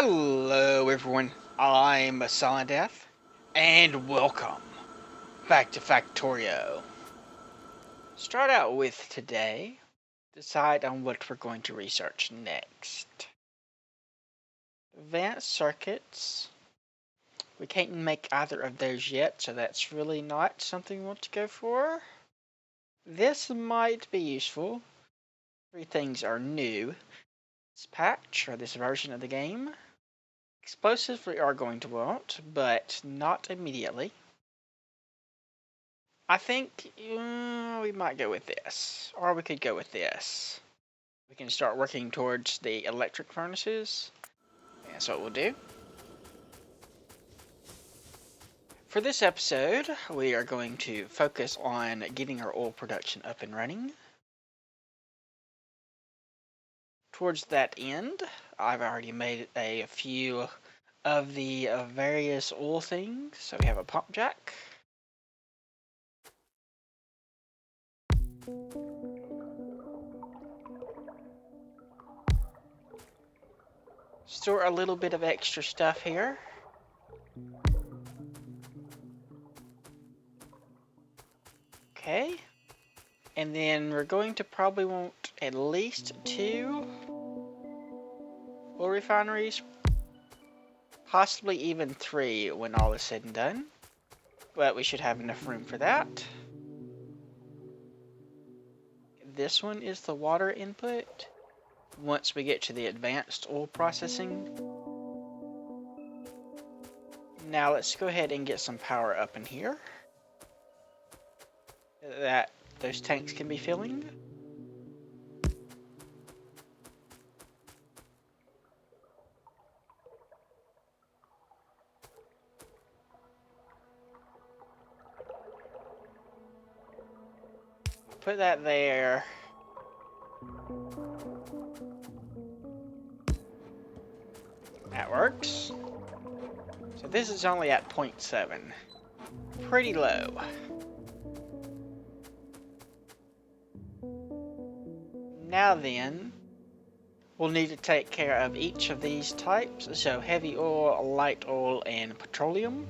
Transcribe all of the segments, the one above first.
Hello everyone, I'm silentdeth, and welcome back to Factorio. Start out with today, decide on what we're going to research next. Advanced circuits, we can't make either of those yet, so that's really not something we want to go for. This might be useful. 3 things are new. This patch, or this version of the game. Explosives we are going to want, but not immediately. I think we might go with this, or we could go with this. We can start working towards the electric furnaces. That's what we'll do. For this episode, we are going to focus on getting our oil production up and running. Towards that end, I've already made a few of the various oil things. So we have a pump jack. Store a little bit of extra stuff here. Okay. And then we're going to probably want at least 2 oil refineries. Possibly even 3 when all is said and done. But we should have enough room for that. This one is the water input. Once we get to the advanced oil processing. Now let's go ahead and get some power up in here. That those tanks can be filling. Put that there. That works. So this is only at 0.7. Pretty low. Now then, we'll need to take care of each of these types. So heavy oil, light oil, and petroleum.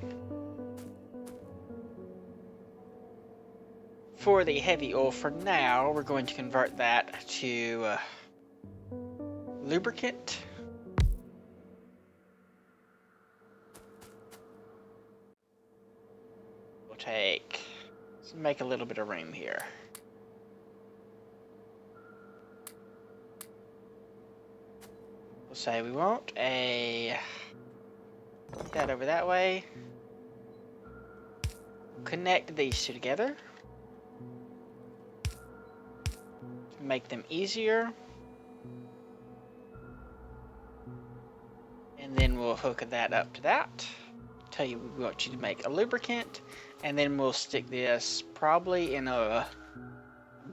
For the heavy oil, for now, we're going to convert that to lubricant. We'll let's make a little bit of room here. We'll say we want put that over that way. Connect these 2 together. To make them easier. And then we'll hook that up to that. Tell you we want you to make a lubricant. And then we'll stick this probably in a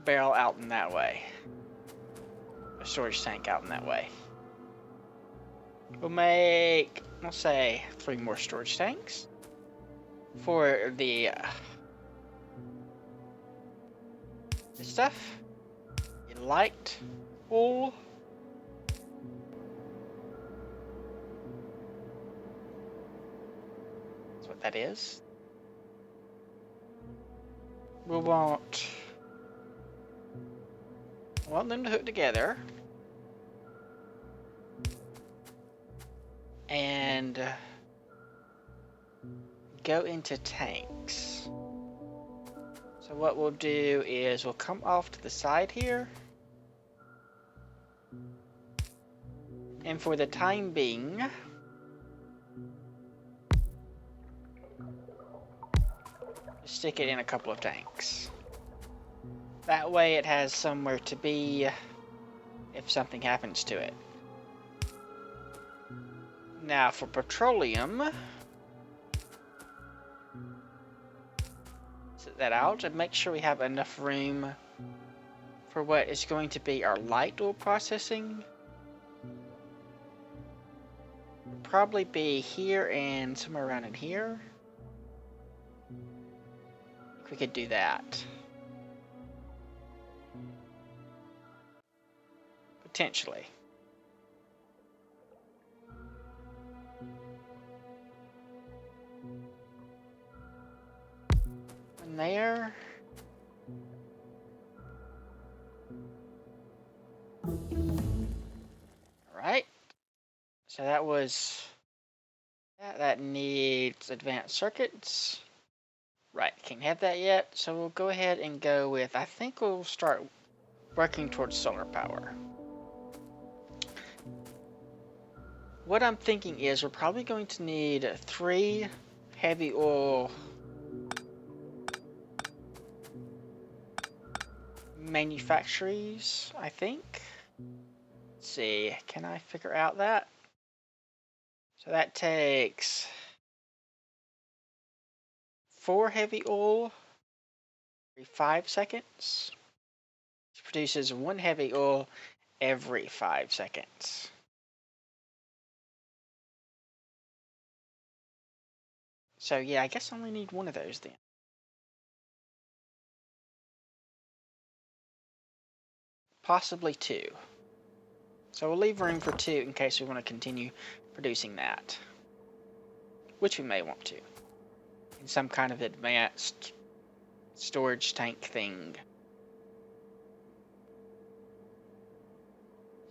barrel out in that way. A storage tank out in that way. We'll make, we'll say, 3 more storage tanks. For the stuff. Light oil. That's what that is. We'll want them to hook together. And go into tanks. So what we'll do is we'll come off to the side here. And for the time being, stick it in a couple of tanks. That way it has somewhere to be if something happens to it. Now for petroleum, set that out and make sure we have enough room for what is going to be our light oil processing. Probably be here and somewhere around in here. We could do that. Potentially. there. Alright. So that was... That needs advanced circuits. Right, can't have that yet. So we'll go ahead and go with... I think we'll start working towards solar power. What I'm thinking is we're probably going to need 3 heavy oil manufactories, I think. Let's see, can I figure out that? So that takes 4 heavy oil every 5 seconds. It produces 1 heavy oil every 5 seconds. So yeah, I guess I only need 1 of those then. Possibly 2. So we'll leave room for 2 in case we want to continue producing that. Which we may want to. In some kind of advanced storage tank thing.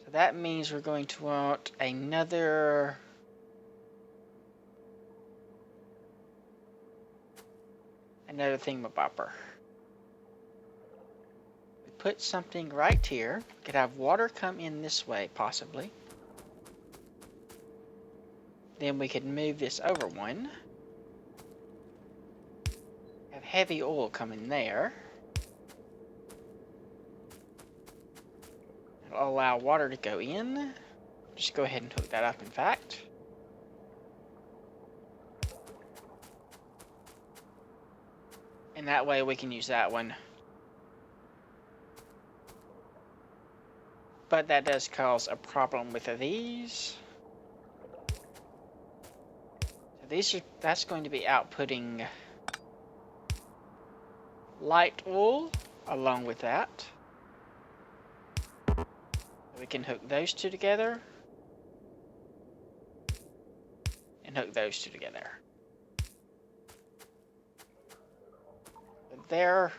So that means we're going to want another... thingamabopper. We put something right here. We could have water come in this way, possibly. Then we could move this over 1. Have heavy oil come in there. It'll allow water to go in. Just go ahead and hook that up, in fact. And that way we can use that one. But that does cause a problem with these. So that's going to be outputting light oil along with that. We can hook those 2 together. And hook those 2 together. There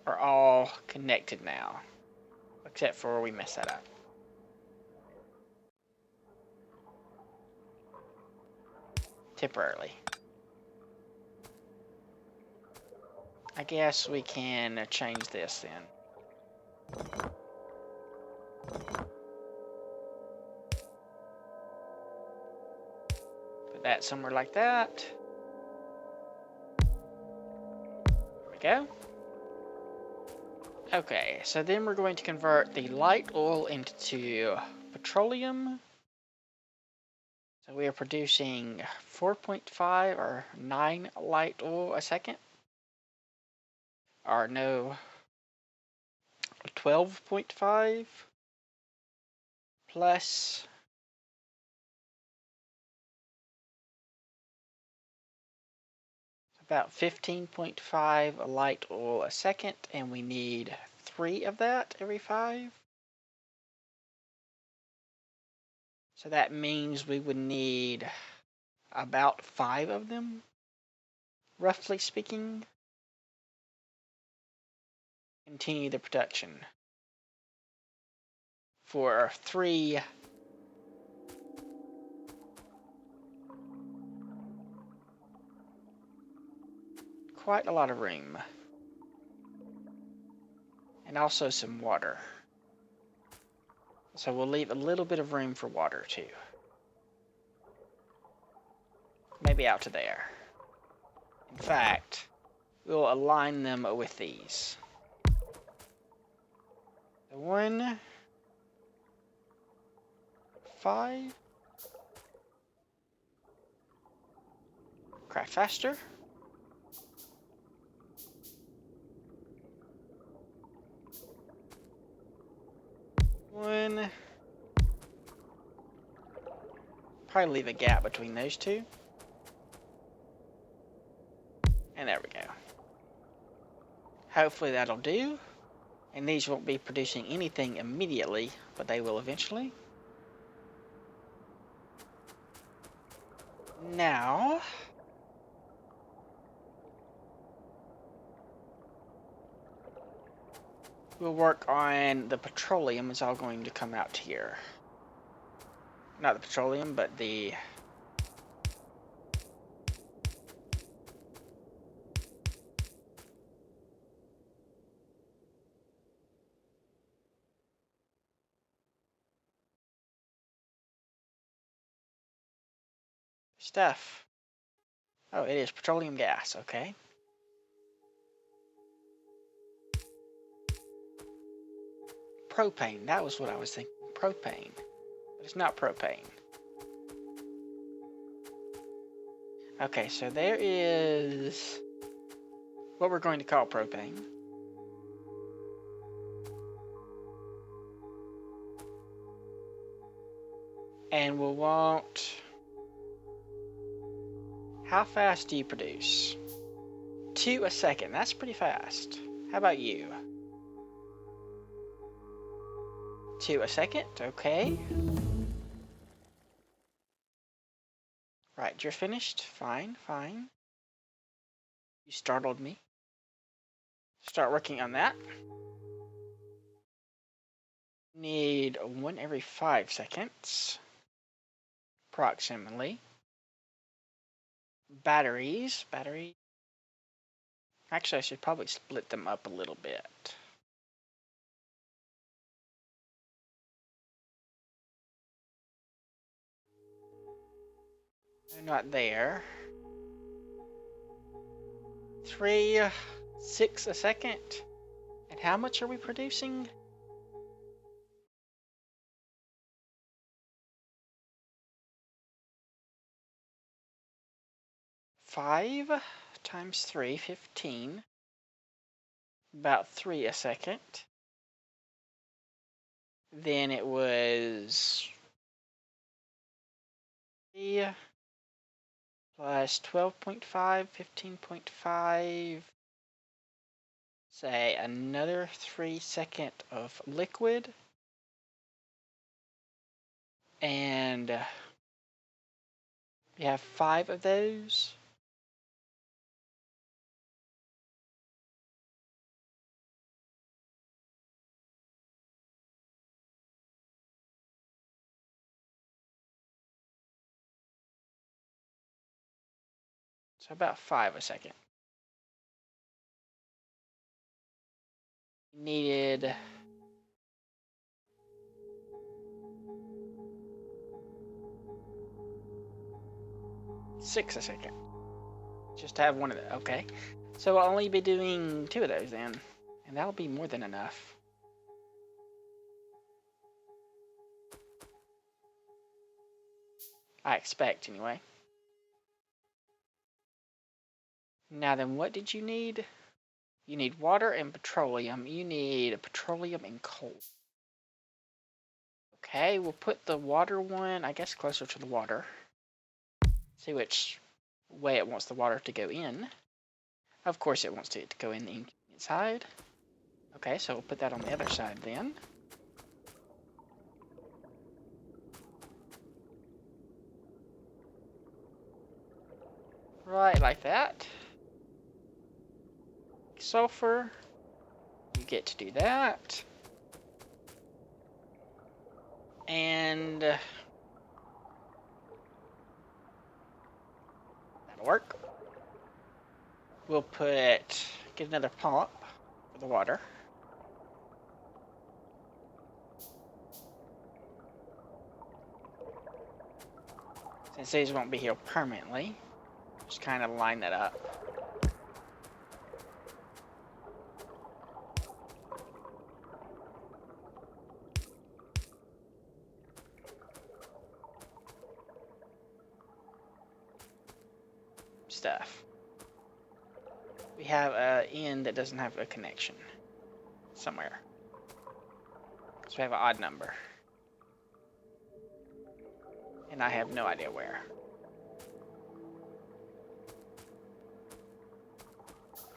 are all connected now, except for where we messed that up. Temporarily. I guess we can change this then. Put that somewhere like that. Go. Okay, so then we're going to convert the light oil into petroleum. So we are producing 4.5 or 9 light oil a second. Or no, 12.5 plus about 15.5 light oil a second, and we need 3 of that every 5. So that means we would need about 5 of them, roughly speaking. Continue the production for 3 quite a lot of room. And also some water. So we'll leave a little bit of room for water too. Maybe out to there. In fact, we'll align them with these. The 1, 5. Craft faster. 1. Probably leave a gap between those 2. And there we go. Hopefully that'll do. And these won't be producing anything immediately, but they will eventually. Now, we'll work on the petroleum. Is all going to come out here. Not the petroleum, but the stuff. Oh, it is petroleum gas, okay. Propane, that was what I was thinking. Propane. But it's not propane. Okay, so there is what we're going to call propane. And we'll want... How fast do you produce? 2 a second, that's pretty fast. How about you? 2 a second, okay. Right, you're finished. Fine, fine. You startled me. Start working on that. Need 1 every 5 seconds. Approximately. Batteries. Actually, I should probably split them up a little bit. They're not there. 3, 6 a second. And how much are we producing? Five times 3, 15. About 3 a second. Then it was 3 plus 12.5, 15.5. Say another 3 second of liquid. And we have 5 of those. So about 5 a second. Needed 6 a second. Just to have one of them. Okay. So I'll only be doing 2 of those then. And that'll be more than enough. I expect, anyway. Now then, what did you need? You need water and petroleum. You need petroleum and coal. Okay, we'll put the water one, I guess, closer to the water. See which way it wants the water to go in. Of course it wants it to go in the inside. Okay, so we'll put that on the other side then. Right, like that. Sulfur. You get to do that. And that'll work. We'll get another pump for the water. Since these won't be here permanently, just kind of line that up. Stuff. We have an end that doesn't have a connection somewhere. So we have an odd number. And I have no idea where.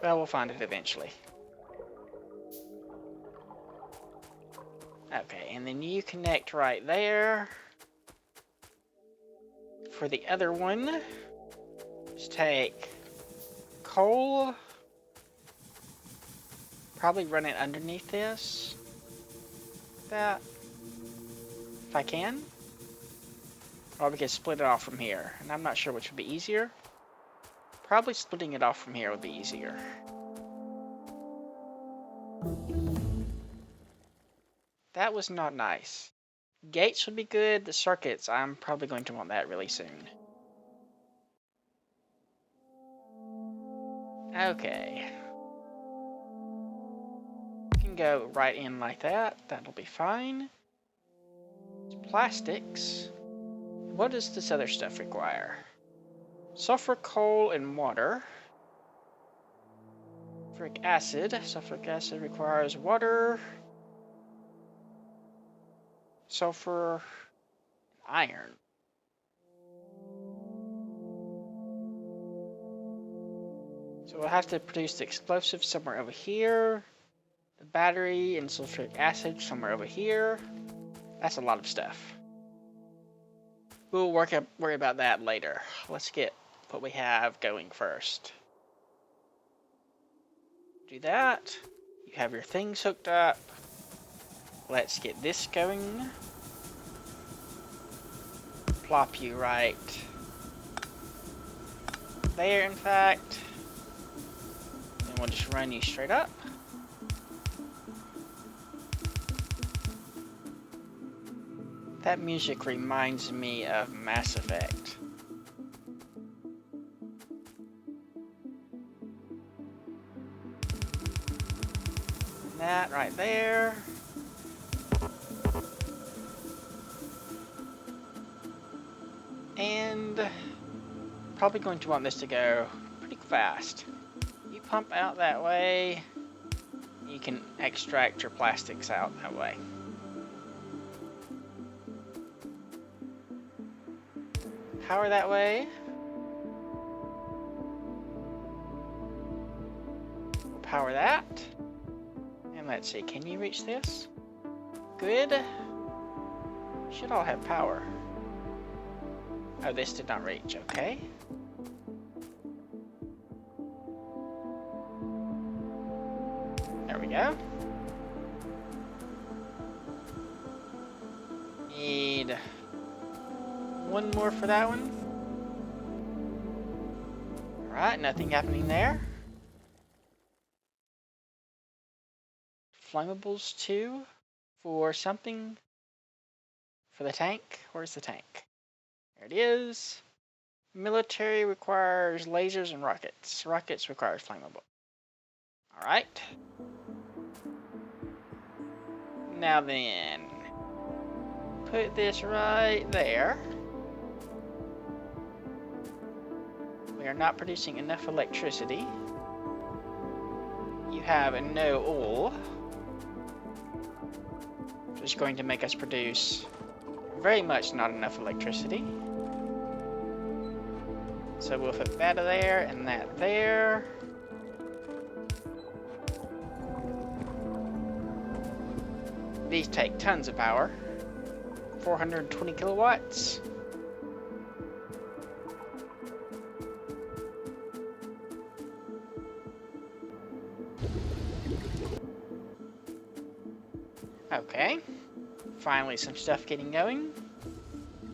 Well, we'll find it eventually. Okay, and then you connect right there. For the other one, just take coal Probably run it underneath this. That. If I can. Or we can split it off from here. And I'm not sure which would be easier. Probably splitting it off from here would be easier. That was not nice. Gates would be good. The circuits, I'm probably going to want that really soon. Okay. Can go right in like that. That'll be fine. Plastics. What does this other stuff require? Sulfur, coal, and water. Sulfuric acid. Sulfuric acid requires water. Sulfur, iron. So we'll have to produce the explosive somewhere over here. The battery and sulfuric acid somewhere over here. That's a lot of stuff. We'll worry about that later. Let's get what we have going first. Do that. You have your things hooked up. Let's get this going. Plop you right there, in fact. And we'll just run you straight up. That music reminds me of Mass Effect. And that right there. And probably going to want this to go pretty fast. You pump out that way. You can extract your plastics out that way. Power that way. Power that. And let's see, can you reach this? Good. Should all have power. Oh, this did not reach, okay. There we go. Need one more for that one. Alright, nothing happening there. Flammables 2 for something for the tank. Where's the tank? There it is. Military requires lasers and rockets. Rockets requires flammable. Alright. Now then, put this right there. We are not producing enough electricity. You have no oil, which is going to make us produce very much not enough electricity. So we'll put that there and that there. These take tons of power. 420 kilowatts. Okay. Finally some stuff getting going.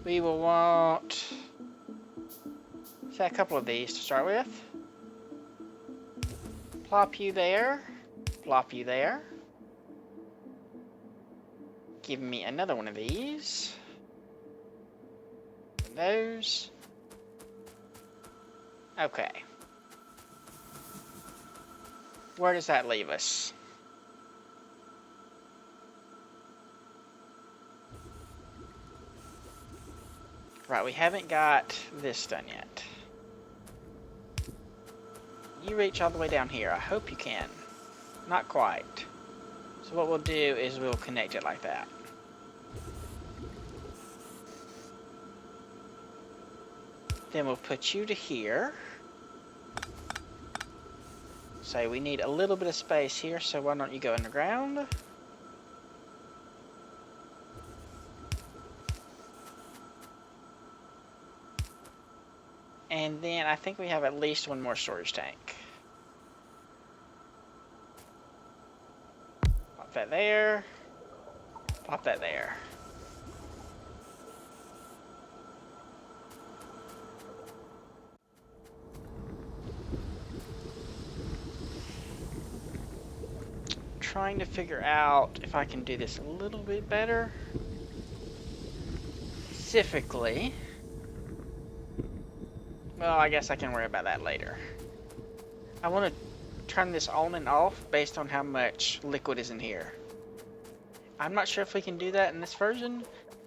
We will want a couple of these to start with. Plop you there. Plop you there. Give me another one of these. And those. Okay. Where does that leave us? Right, we haven't got this done yet. You reach all the way down here. I hope you can. Not quite. So what we'll do is we'll connect it like that. Then we'll put you to here. So we need a little bit of space here, so why don't you go underground? And then I think we have at least one more storage tank. that there. Pop that there. Trying to figure out if I can do this a little bit better. Specifically, well, I guess I can worry about that later. I want to turn this on and off based on how much liquid is in here. I'm not sure if we can do that in this version,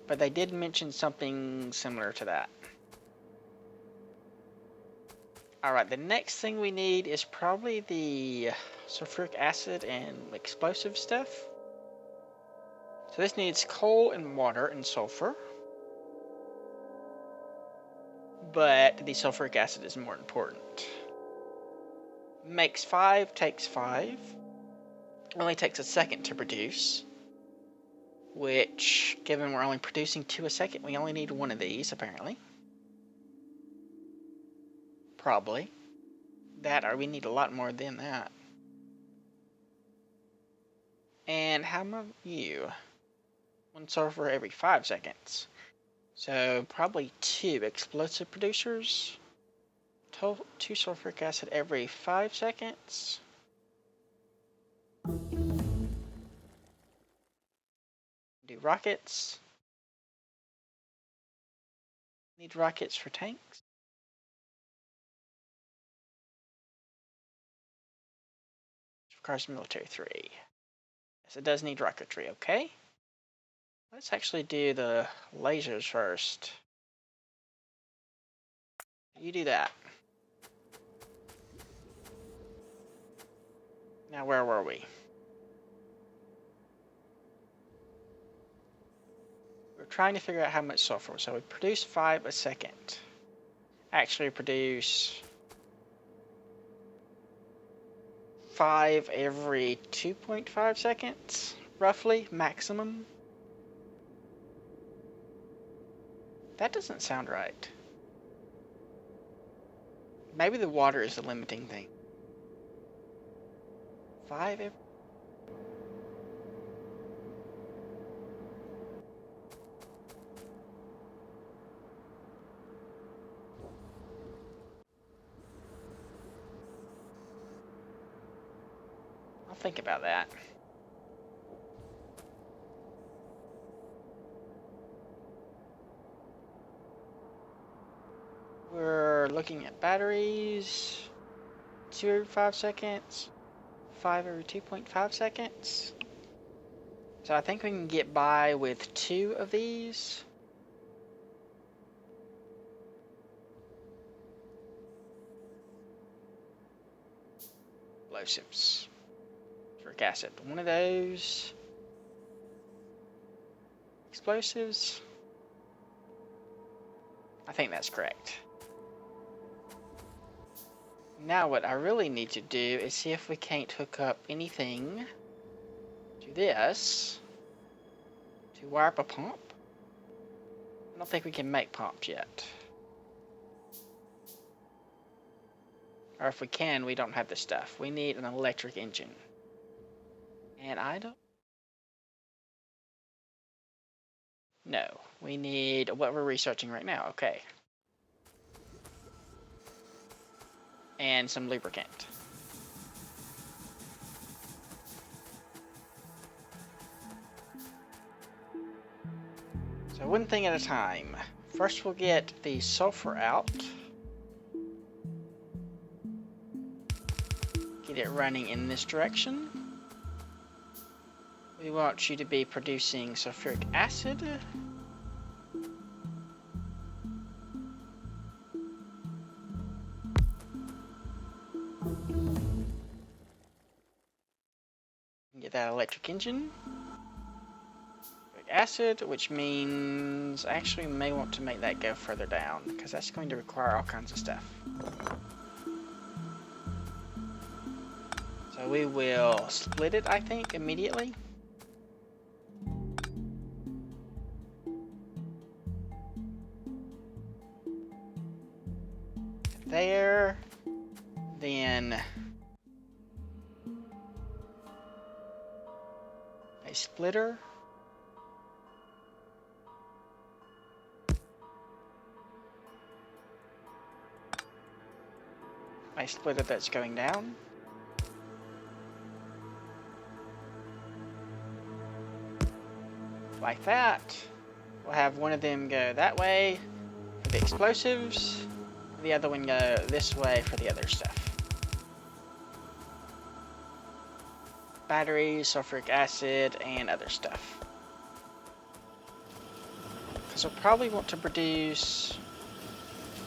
but they did mention something similar to that. Alright, the next thing we need is probably the sulfuric acid and explosive stuff. So this needs coal and water and sulfur. But the sulfuric acid is more important. Makes 5, takes 5. Only takes a second to produce. Which, given we're only producing 2 a second, we only need 1 of these, apparently. Probably. That, or we need a lot more than that. And how about you? 1 sulfur every 5 seconds. So, probably 2 explosive producers. 2 sulfuric acid every 5 seconds. Do rockets. Need rockets for tanks. Requires military 3. Yes, it does need rocketry, okay. Let's actually do the lasers first. You do that. Now where were we? We're trying to figure out how much sulfur. So we produce 5 a second. Actually produce 5 every 2.5 seconds, roughly, maximum. That doesn't sound right. Maybe the water is the limiting thing. 5 every... I'll think about that. We're looking at batteries. 2 every 5 seconds. 5 every 2.5 seconds. So I think we can get by with 2 of these. Explosives. Sulfuric acid. 1 of those. Explosives. I think that's correct. Now what I really need to do is see if we can't hook up anything to this to wire up a pump. I don't think we can make pumps yet. Or if we can, we don't have the stuff. We need an electric engine. And I don't... No, we need what we're researching right now. Okay. And some lubricant. So one thing at a time. First we'll get the sulfur out. Get it running in this direction. We want you to be producing sulfuric acid. Get that electric engine. Sulfuric acid, which means actually we may want to make that go further down because that's going to require all kinds of stuff. So we will split it, I think, immediately. There, then A splitter. A splitter that's going down. Like that. We'll have one of them go that way for the explosives. The other one go this way for the other stuff. Batteries, sulfuric acid, and other stuff. Because we'll probably want to produce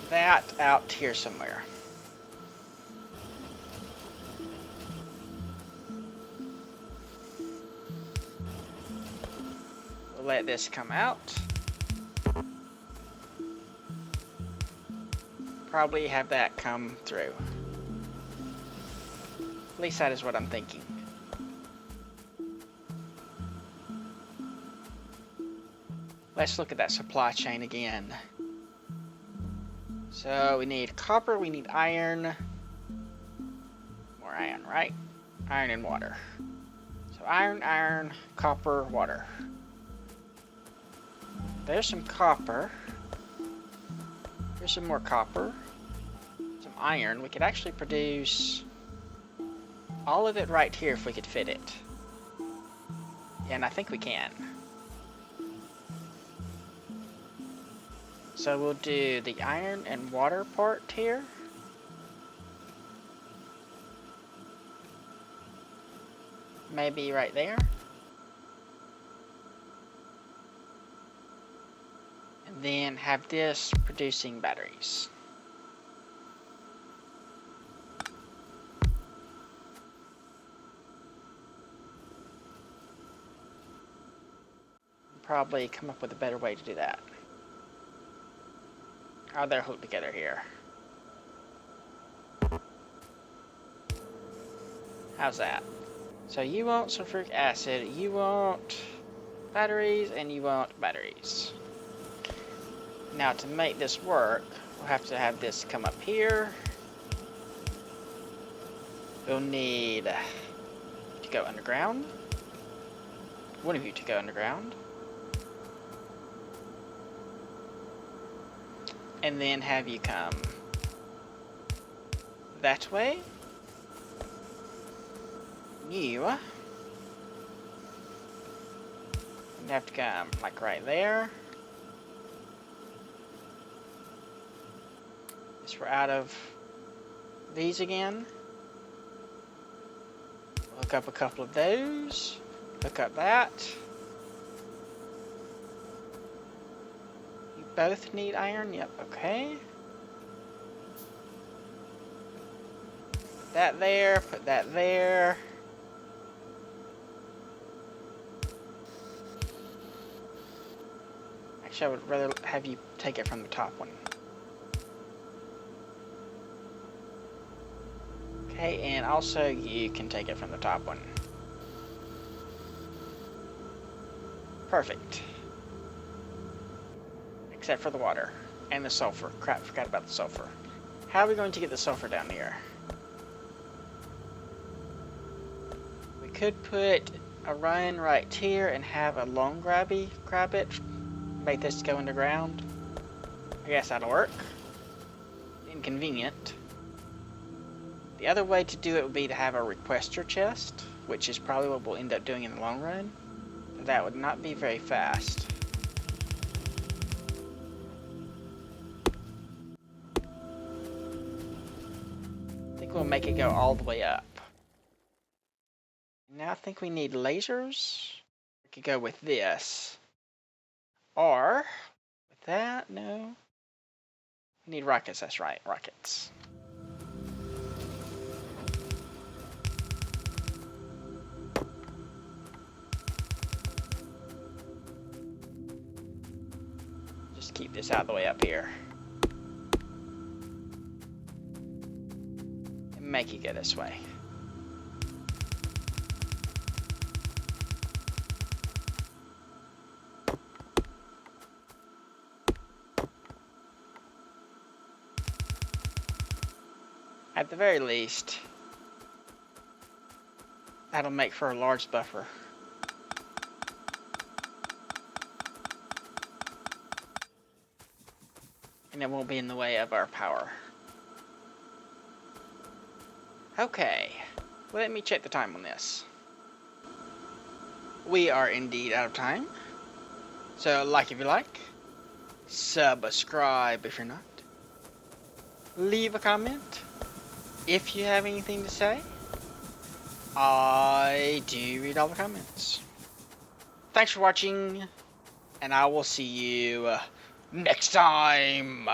that out here somewhere. We'll let this come out. Probably have that come through. At least that is what I'm thinking. Let's look at that supply chain again. So we need copper, we need iron. More iron, right? Iron and water. So iron, copper, water. There's some copper. Here's some more copper. Some iron. We could actually produce all of it right here if we could fit it. Yeah, and I think we can. So we'll do the iron and water part here. Maybe right there. And then have this producing batteries. Probably come up with a better way to do that. Oh, they're hooked together here. How's that? So you want sulfuric acid, you want batteries, and you want batteries. Now to make this work, we'll have to have this come up here. We'll need to go underground. One of you to go underground. And then have you come that way. You have to come like right there. Guess we're out of these again. Hook up a couple of those. Hook up that. Both need iron? Yep, okay. Put that there, put that there. Actually, I would rather have you take it from the top one. Okay, and also you can take it from the top one. Perfect. Except for the water and the sulfur. Crap, forgot about the sulfur. How are we going to get the sulfur down here? We could put a run right here and have a long grab it. Make this go underground. I guess that'll work. Inconvenient. The other way to do it would be to have a requester chest, which is probably what we'll end up doing in the long run. But that would not be very fast. We'll make it go all the way up. Now I think we need lasers. We could go with this. Or with that, no. We need rockets, that's right, rockets. Just keep this out of the way up here. Make it go this way. At the very least, that'll make for a large buffer. And it won't be in the way of our power. Okay, well, let me check the time on this. We are indeed out of time. So like if you like, subscribe if you're not, leave a comment if you have anything to say. I do read all the comments. Thanks for watching, and I will see you next time.